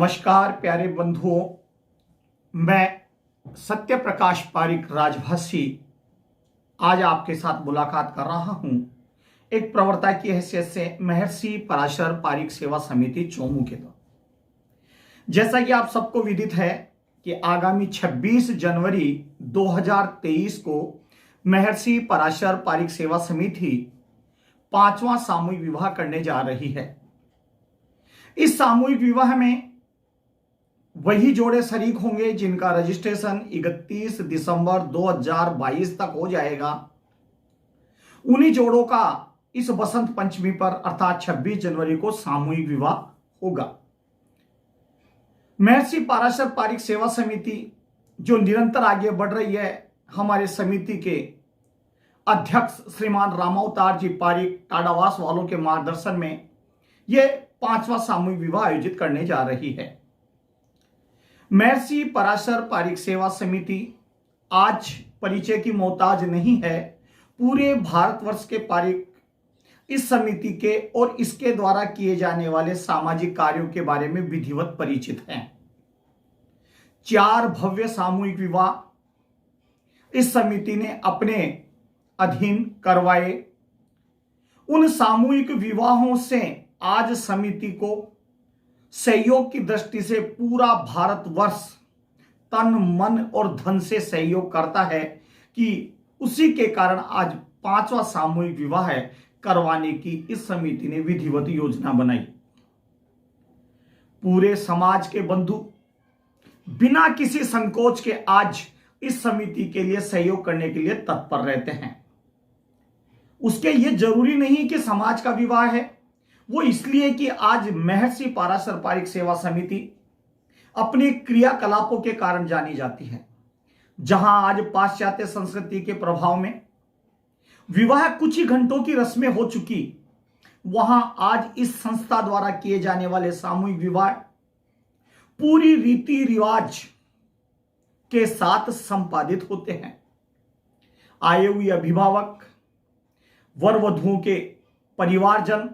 नमस्कार प्यारे बंधुओं, मैं सत्य प्रकाश पारिक राजभाषी आज आपके साथ मुलाकात कर रहा हूं एक प्रवक्ता की हैसियत से महर्षि पराशर पारिक सेवा समिति चोमू के द्वारा। जैसा कि आप सबको विदित है कि आगामी 26 जनवरी 2023 को महर्षि पराशर पारिक सेवा समिति 5वां सामूहिक विवाह करने जा रही है। इस सामूहिक विवाह में वही जोड़े शरीक होंगे जिनका रजिस्ट्रेशन 31 दिसंबर 2022 तक हो जाएगा। उन्हीं जोड़ों का इस बसंत पंचमी पर अर्थात 26 जनवरी को सामूहिक विवाह होगा। महर्षि पराशर पारिक सेवा समिति जो निरंतर आगे बढ़ रही है, हमारे समिति के अध्यक्ष श्रीमान रामावतार जी पारिक टाडावास वालों के मार्गदर्शन में यह 5वां सामूहिक विवाह आयोजित करने जा रही है। महर्षि पराशर पारिक सेवा समिति आज परिचय की मोहताज नहीं है। पूरे भारतवर्ष के पारिक इस समिति के और इसके द्वारा किए जाने वाले सामाजिक कार्यों के बारे में विधिवत परिचित हैं। 4 भव्य सामूहिक विवाह इस समिति ने अपने अधीन करवाए। उन सामूहिक विवाहों से आज समिति को सहयोग की दृष्टि से पूरा भारतवर्ष तन मन और धन से सहयोग करता है कि उसी के कारण आज 5वां सामूहिक विवाह करवाने की इस समिति ने विधिवत योजना बनाई। पूरे समाज के बंधु बिना किसी संकोच के आज इस समिति के लिए सहयोग करने के लिए तत्पर रहते हैं। उसके ये जरूरी नहीं कि समाज का विवाह है, वो इसलिए कि आज महर्षि पराशर पारिक सेवा समिति अपने क्रियाकलापों के कारण जानी जाती है। जहां आज पाश्चात्य संस्कृति के प्रभाव में विवाह कुछ ही घंटों की रस्में हो चुकी, वहां आज इस संस्था द्वारा किए जाने वाले सामूहिक विवाह पूरी रीति रिवाज के साथ संपादित होते हैं। आए हुए अभिभावक, वर वधुओं के परिवारजन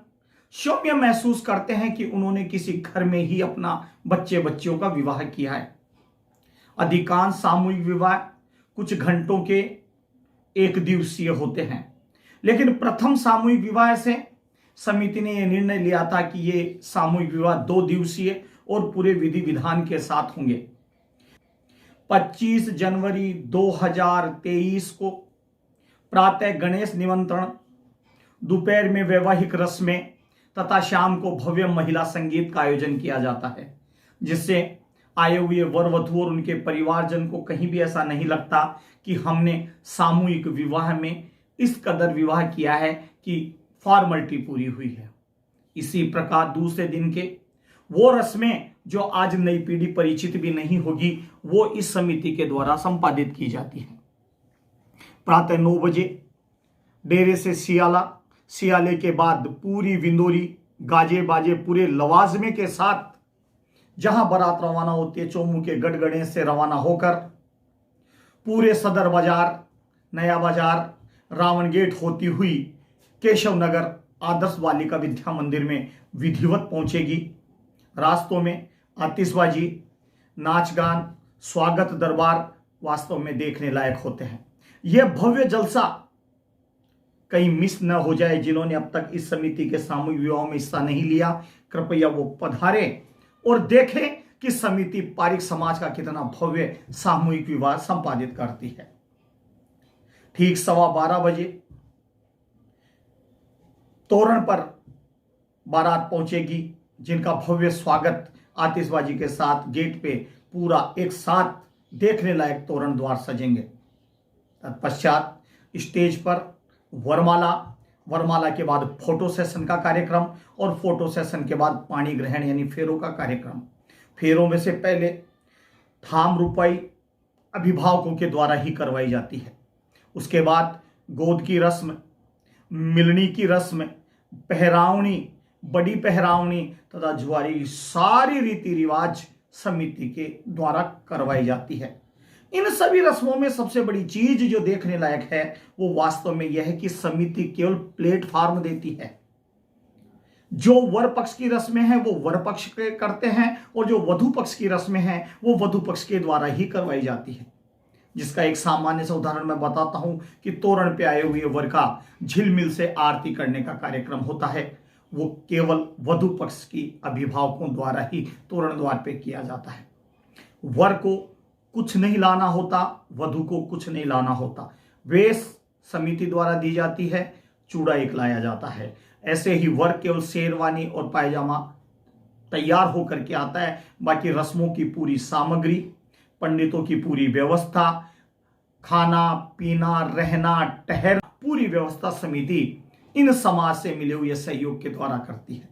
सौम्य महसूस करते हैं कि उन्होंने किसी घर में ही अपना बच्चियों का विवाह किया है। अधिकांश सामूहिक विवाह कुछ घंटों के एक दिवसीय होते हैं, लेकिन प्रथम सामूहिक विवाह से समिति ने यह निर्णय लिया था कि ये सामूहिक विवाह 2 दिवसीय और पूरे विधि विधान के साथ होंगे। 25 जनवरी 2023 को प्रातः गणेश निमंत्रण, दोपहर में वैवाहिक रस्में तथा शाम को भव्य महिला संगीत का आयोजन किया जाता है, जिससे आए हुए वर वधु और उनके परिवारजन को कहीं भी ऐसा नहीं लगता कि हमने सामूहिक विवाह में इस कदर विवाह किया है कि फॉर्मेलिटी पूरी हुई है। इसी प्रकार दूसरे दिन के वो रस्में जो आज नई पीढ़ी परिचित भी नहीं होगी, वो इस समिति के द्वारा संपादित की जाती है। प्रातः 9 बजे डेरे से सियाले के बाद पूरी विंदोरी गाजे बाजे पूरे लवाजमे के साथ जहां बारात रवाना होती है, चोमू के गढ़गणेश से रवाना होकर पूरे सदर बाजार, नया बाजार, रावण गेट होती हुई केशव नगर आदर्श बालिका विद्या मंदिर में विधिवत पहुंचेगी। रास्तों में आतिशबाजी, नाच गान, स्वागत दरबार वास्तव में देखने लायक होते हैं। यह भव्य जलसा कहीं मिस न हो जाए। जिन्होंने अब तक इस समिति के सामूहिक विवाह में हिस्सा नहीं लिया, कृपया वो पधारे और देखें कि समिति पारिक समाज का कितना भव्य सामूहिक विवाह संपादित करती है। ठीक 12:15 बजे तोरण पर बारात पहुंचेगी, जिनका भव्य स्वागत आतिशबाजी के साथ गेट पे पूरा एक साथ देखने लायक तोरण द्वार सजेंगे। तत्पश्चात स्टेज पर वरमाला के बाद फोटो सेशन का कार्यक्रम और फोटो सेशन के बाद पाणी ग्रहण यानी फेरों का कार्यक्रम। फेरों में से पहले थाम रुपाई अभिभावकों के द्वारा ही करवाई जाती है। उसके बाद गोद की रस्म, मिलनी की रस्म, पहरावनी, बड़ी पहरावनी तथा जुआरी, सारी रीति रिवाज समिति के द्वारा करवाई जाती है। इन सभी रस्मों में सबसे बड़ी चीज जो देखने लायक है वो वास्तव में यह है कि समिति केवल प्लेटफॉर्म देती है। जो वर पक्ष की रस्में हैं वो वर पक्ष के करते हैं, और जो वधु पक्ष की रस्में हैं वो वधु पक्ष के द्वारा ही करवाई जाती है। जिसका एक सामान्य सा उदाहरण मैं बताता हूं कि तोरण पे आए हुए वर का झिलमिल से आरती करने का कार्यक्रम होता है। वो केवल वधु पक्ष की अभिभावकों द्वारा ही तोरण द्वार पे किया जाता है। वर को कुछ नहीं लाना होता, वधु को कुछ नहीं लाना होता। वेश समिति द्वारा दी जाती है, चूड़ा एक लाया जाता है। ऐसे ही वर केवल शेरवानी और पायजामा तैयार होकर के आता है। बाकी रस्मों की पूरी सामग्री, पंडितों की पूरी व्यवस्था, खाना पीना रहना ठहर, पूरी व्यवस्था समिति इन समाज से मिले हुए सहयोग के द्वारा करती है।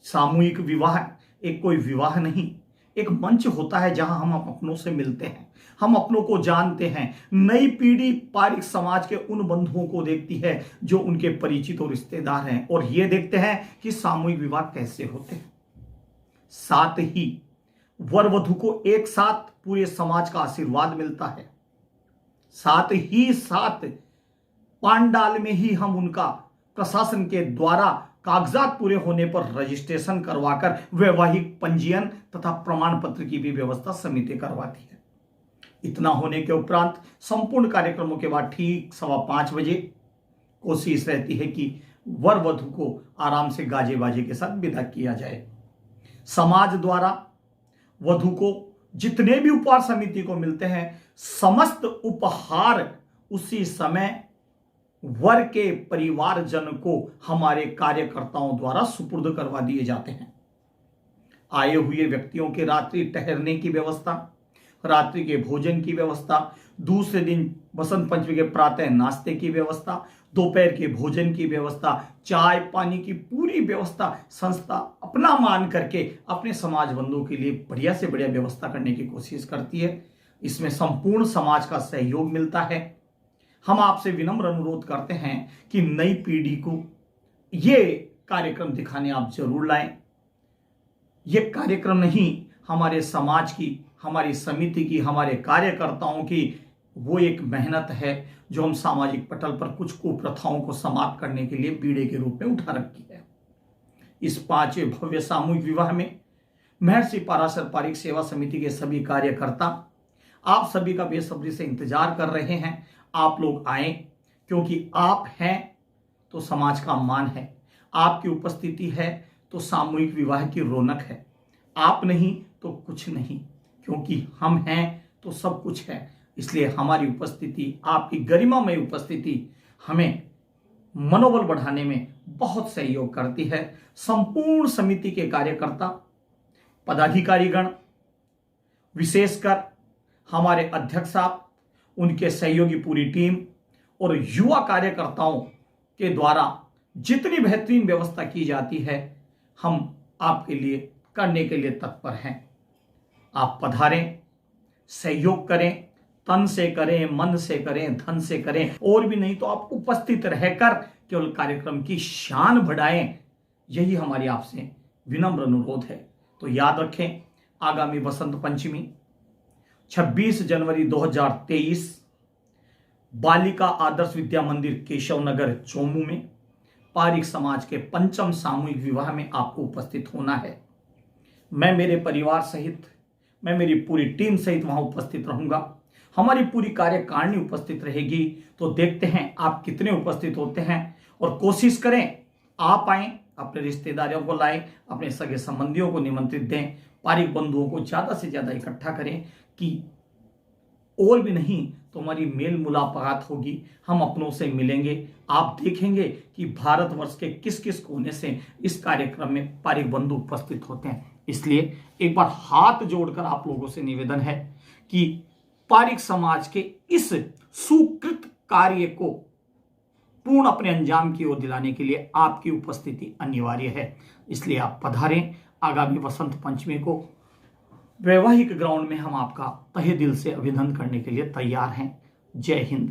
सामूहिक विवाह एक कोई विवाह नहीं, एक मंच होता है जहां हम अपनों से मिलते हैं, हम अपनों को जानते हैं। नई पीढ़ी पारिक समाज के उन बंधुओं को देखती है जो उनके परिचित और रिश्तेदार हैं, और ये देखते हैं कि सामूहिक विवाह कैसे होते हैं। साथ ही वर वधु को एक साथ पूरे समाज का आशीर्वाद मिलता है। साथ ही साथ पांडाल में ही हम उनका प्रशासन के द्वारा कागजात पूरे होने पर रजिस्ट्रेशन करवाकर वैवाहिक पंजीयन तथा प्रमाण पत्र की भी व्यवस्था समिति करवाती है। इतना होने के उपरांत संपूर्ण कार्यक्रमों के बाद ठीक 5:15 बजे कोशिश रहती है कि वर वधु को आराम से गाजे बाजे के साथ विदा किया जाए। समाज द्वारा वधु को जितने भी उपहार समिति को मिलते हैं, समस्त उपहार उसी समय वर के परिवारजन को हमारे कार्यकर्ताओं द्वारा सुपुर्द करवा दिए जाते हैं। आए हुए व्यक्तियों के रात्रि ठहरने की व्यवस्था, रात्रि के भोजन की व्यवस्था, दूसरे दिन बसंत पंचमी के प्रातः नाश्ते की व्यवस्था, दोपहर के भोजन की व्यवस्था, चाय पानी की पूरी व्यवस्था संस्था अपना मान करके अपने समाज बंधुओं के लिए बढ़िया से बढ़िया व्यवस्था करने की कोशिश करती है। इसमें संपूर्ण समाज का सहयोग मिलता है। हम आपसे विनम्र अनुरोध करते हैं कि नई पीढ़ी को ये कार्यक्रम दिखाने आप जरूर लाएं। ये कार्यक्रम नहीं, हमारे समाज की, हमारी समिति की, हमारे कार्यकर्ताओं की वो एक मेहनत है जो हम सामाजिक पटल पर कुछ कुप्रथाओं को समाप्त करने के लिए बीड़े के रूप में उठा रखी है। इस 5वें भव्य सामूहिक विवाह में महर्षि पराशर पारिक सेवा समिति के सभी कार्यकर्ता आप सभी का बेसब्री से इंतजार कर रहे हैं। आप लोग आए, क्योंकि आप हैं तो समाज का मान है, आपकी उपस्थिति है तो सामूहिक विवाह की रौनक है, आप नहीं तो कुछ नहीं, क्योंकि हम हैं तो सब कुछ है। इसलिए हमारी उपस्थिति, आपकी गरिमामय उपस्थिति हमें मनोबल बढ़ाने में बहुत सहयोग करती है। संपूर्ण समिति के कार्यकर्ता, पदाधिकारीगण, विशेषकर हमारे अध्यक्ष साहब, उनके सहयोगी पूरी टीम और युवा कार्यकर्ताओं के द्वारा जितनी बेहतरीन व्यवस्था की जाती है, हम आपके लिए करने के लिए तत्पर हैं। आप पधारें, सहयोग करें, तन से करें, मन से करें, धन से करें, और भी नहीं तो आप उपस्थित रहकर केवल कार्यक्रम की शान बढ़ाएं। यही हमारी आपसे विनम्र अनुरोध है। तो याद रखें, आगामी बसंत पंचमी 26 जनवरी 2023 बालिका आदर्श विद्या मंदिर केशव नगर चोमू में पारिक समाज के 5वें सामूहिक विवाह में आपको उपस्थित होना है। मैं मेरे परिवार सहित, मैं मेरी पूरी टीम सहित वहां उपस्थित रहूंगा। हमारी पूरी कार्यकारिणी उपस्थित रहेगी। तो देखते हैं आप कितने उपस्थित होते हैं, और कोशिश करें आप आएं, अपने रिश्तेदारों को लाएं, अपने सगे संबंधियों को निमंत्रित दें, पारिक बंधुओं को ज्यादा से ज्यादा इकट्ठा करें कि और भी नहीं तो हमारी मेल मुलाकात होगी, हम अपनों से मिलेंगे। आप देखेंगे कि भारतवर्ष के किस किस कोने से इस कार्यक्रम में पारिक बंधु उपस्थित होते हैं। इसलिए एक बार हाथ जोड़कर आप लोगों से निवेदन है कि पारिक समाज के इस सुकृत कार्य को पूर्ण अपने अंजाम की ओर दिलाने के लिए आपकी उपस्थिति अनिवार्य है। इसलिए आप पधारें। आगामी वसंत पंचमी को वैवाहिक ग्राउंड में हम आपका तहे दिल से अभिनंदन करने के लिए तैयार हैं। जय हिंद।